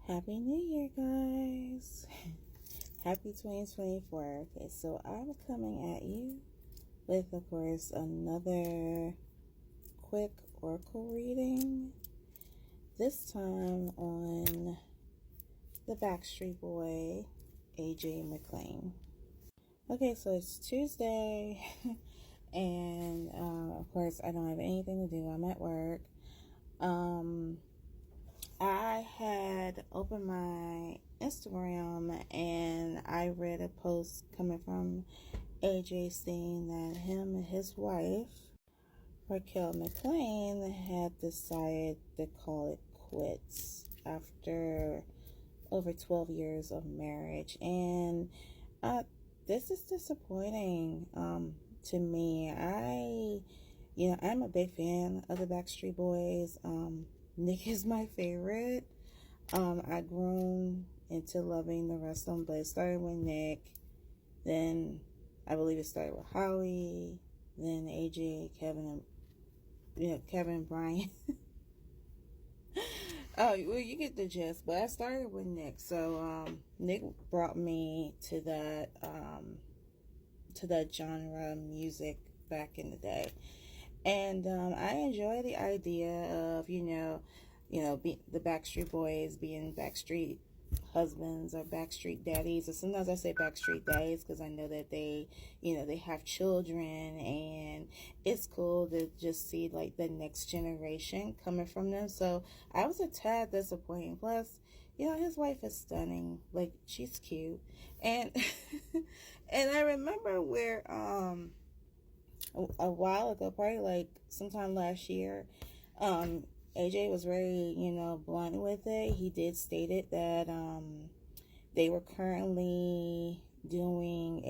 Happy New Year, guys. Happy 2024. Okay, so I'm coming at you with, of course, another quick oracle reading. This time on the Backstreet Boy AJ McLean. Okay, so it's Tuesday, and of course, I don't have anything to do. I'm at work. I had opened my Instagram and I read a post coming from AJ saying that him and his wife, Orcale McLean, had decided to call it quits after over 12 years of marriage. And this is disappointing to me. I'm a big fan of the Backstreet Boys. Nick is my favorite. I've grown into loving the rest of them, but it started with Nick. Then I believe it started with Howie. Then AJ, Kevin, and Brian. Oh, well, you get the gist. But I started with Nick. So Nick brought me to that genre of music back in the day. And I enjoy the idea of, the Backstreet Boys being Backstreet husbands or Backstreet daddies. Or sometimes I say Backstreet daddies because I know that they have children, and it's cool to just see like the next generation coming from them. So I was a tad disappointed. Plus, his wife is stunning. Like, she's cute. And and I remember where a while ago, probably like sometime last year, AJ was very, blunt with it. He did state it that they were currently doing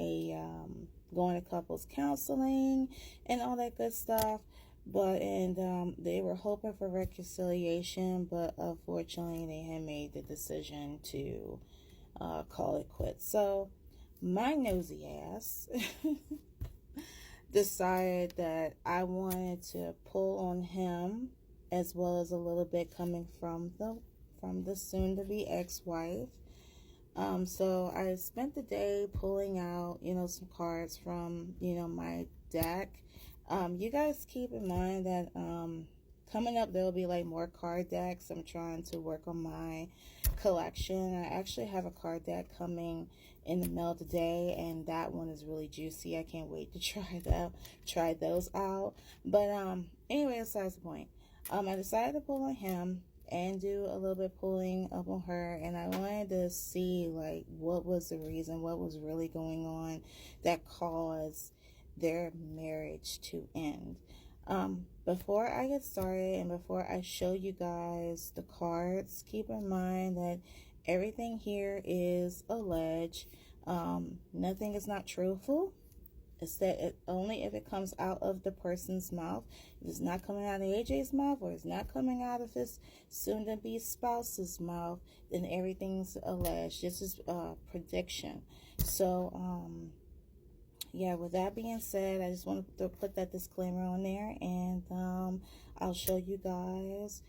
going to couples counseling and all that good stuff. And they were hoping for reconciliation, but unfortunately they had made the decision to call it quits. So my nosy ass decided that I wanted to pull on him, as well as a little bit coming from the soon-to-be ex-wife. So I spent the day pulling out, some cards from, my deck. You guys keep in mind that coming up there'll be like more card decks. I'm trying to work on my collection. I actually have a card deck coming in the mail today, and that one is really juicy. I can't wait to try those out. But anyway, besides the point. I decided to pull on him and do a little bit pulling up on her, and I wanted to see like what was the reason, what was really going on that caused their marriage to end. Before I get started and before I show you guys the cards, keep in mind that everything here is alleged. Nothing is not truthful. It's that only if it comes out of the person's mouth. If it's not coming out of AJ's mouth, or it's not coming out of his soon-to-be spouse's mouth, then everything's alleged. This is prediction. So, yeah, with that being said, I just wanted to put that disclaimer on there, and I'll show you guys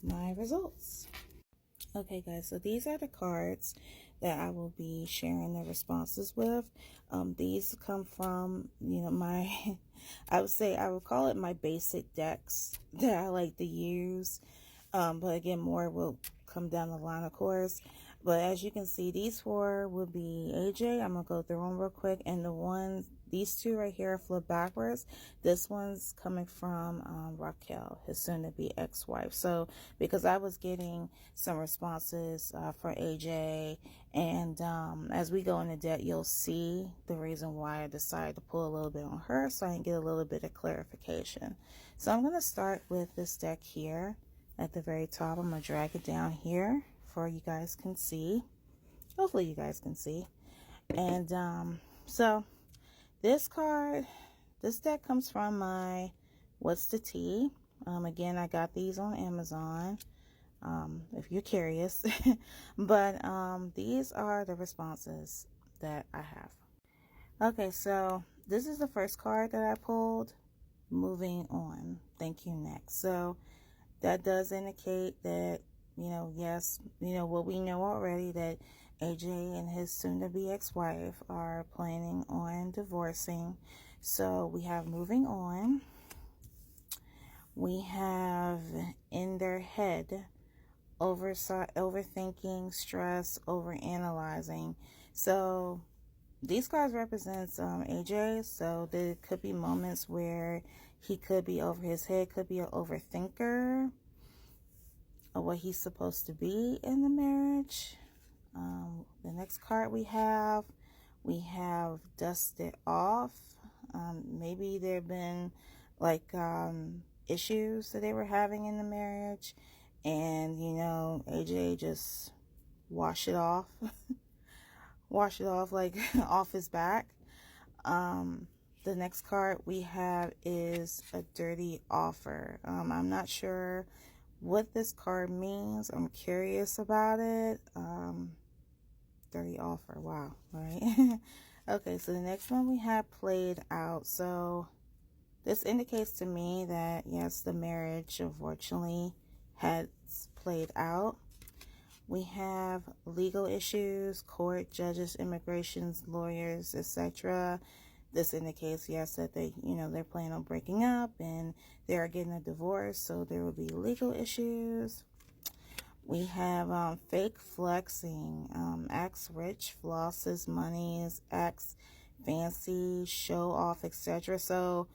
my results. Okay, guys, so these are the cards that I will be sharing the responses with. These come from, my, I would call it my basic decks that I like to use. But again, more will come down the line, of course. But as you can see, these four will be AJ. I'm going to go through them real quick. And these two right here flip backwards. This one's coming from Raquel, his soon-to-be ex-wife. So because I was getting some responses for AJ, and as we go into depth, you'll see the reason why I decided to pull a little bit on her, so I can get a little bit of clarification. So I'm going to start with this deck here at the very top. I'm going to drag it down here for you guys can see. Hopefully you guys can see. And so this deck comes from my What's the Tea. Again, I got these on Amazon, if you're curious. But these are the responses that I have. Okay, so this is the first card that I pulled. Moving on. Thank you, next. So that does indicate that yes, what we know already, that AJ and his soon-to-be ex-wife are planning on divorcing. So we have moving on. We have in their head, overthinking, stress, overanalyzing. So these cards represents AJ. So there could be moments where he could be over his head, could be an overthinker of what he's supposed to be in the marriage. The next card we have dust it off. Maybe there have been like issues that they were having in the marriage, and AJ just wash it off, wash it off like off his back. The next card we have is a dirty offer. I'm not sure what this card means. I'm curious about it. Dirty offer. Wow. All right. Okay, so the next one we have played out. So this indicates to me that yes, the marriage unfortunately has played out. We have legal issues, court, judges, immigrations, lawyers, etc. This indicates, yes, that they're planning on breaking up and they're getting a divorce, so there will be legal issues. We have fake flexing, acts rich, flosses monies, acts fancy, show off, etc. So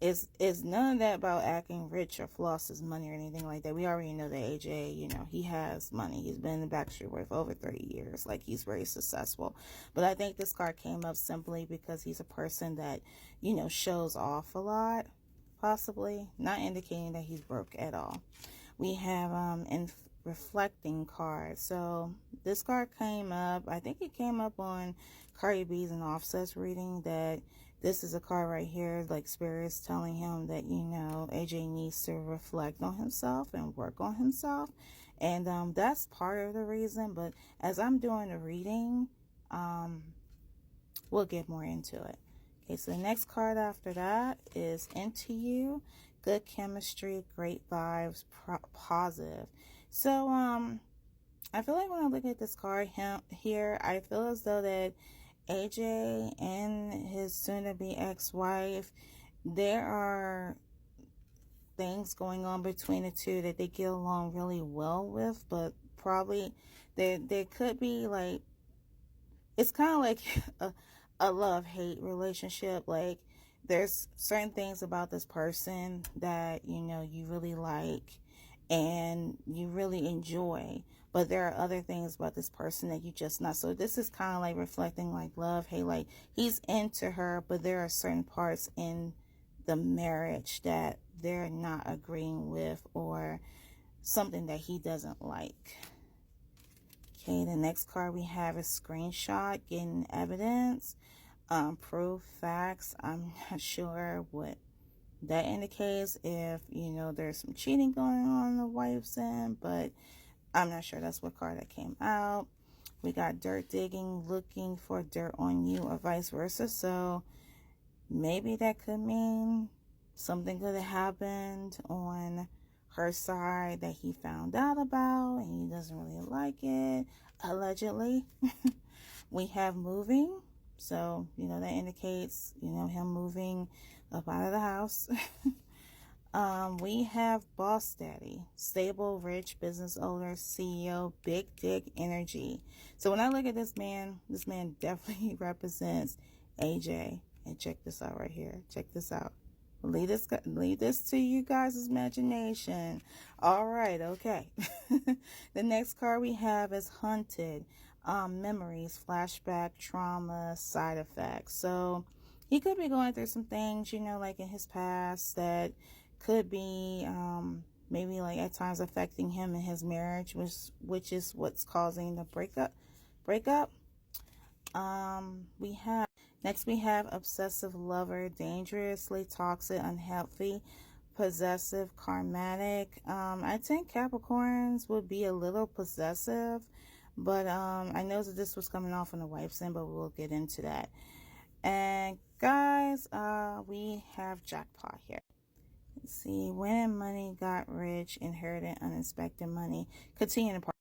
it's none of that about acting rich or flosses money or anything like that. We already know that AJ, he has money. He's been in the Backstreet Boy for over 30 years. Like, he's very successful. But I think this card came up simply because he's a person that, shows off a lot, possibly. Not indicating that he's broke at all. We have reflecting card. So this card came up, I think it came up on Cardi B's and Offset's reading, that this is a card right here, like Spirit's telling him that AJ needs to reflect on himself and work on himself, and that's part of the reason. But as I'm doing the reading, we'll get more into it. Okay, so the next card after that is Into You. Good chemistry, great vibes, positive. So I feel like when I look at this card here, I feel as though that AJ and his soon-to-be ex-wife, there are things going on between the two that they get along really well with, but probably there could be like, it's kind of like a love-hate relationship. Like, there's certain things about this person that you really like and you really enjoy, but there are other things about this person that you just not. So this is kind of like reflecting like love, hate. Like, he's into her, but there are certain parts in the marriage that they're not agreeing with, or something that he doesn't like. Okay, the next card we have is screenshot, getting evidence, proof, facts. I'm not sure what that indicates, if there's some cheating going on the wife's end, but I'm not sure. That's what card that came out. We got dirt digging, looking for dirt on you, or vice versa. So maybe that could mean something could have happened on her side that he found out about and he doesn't really like it, allegedly. We have moving. So, that indicates, him moving up out of the house. We have boss daddy, stable, rich, business owner, CEO, big dick energy. So when I look at this man definitely represents AJ. And check this out right here. Check this out. Leave this to you guys' imagination. All right, okay. The next card we have is hunted. Memories, flashback, trauma, side effects. So he could be going through some things, like in his past, that could be maybe like at times affecting him in his marriage, which is what's causing the breakup. We have obsessive lover, dangerously toxic, unhealthy, possessive, karmatic. I think Capricorns would be a little possessive, but I know that this was coming off on the wife's end, but we'll get into that. And guys, we have jackpot here. See, winning money, got rich, inherited unexpected money. Continue to part.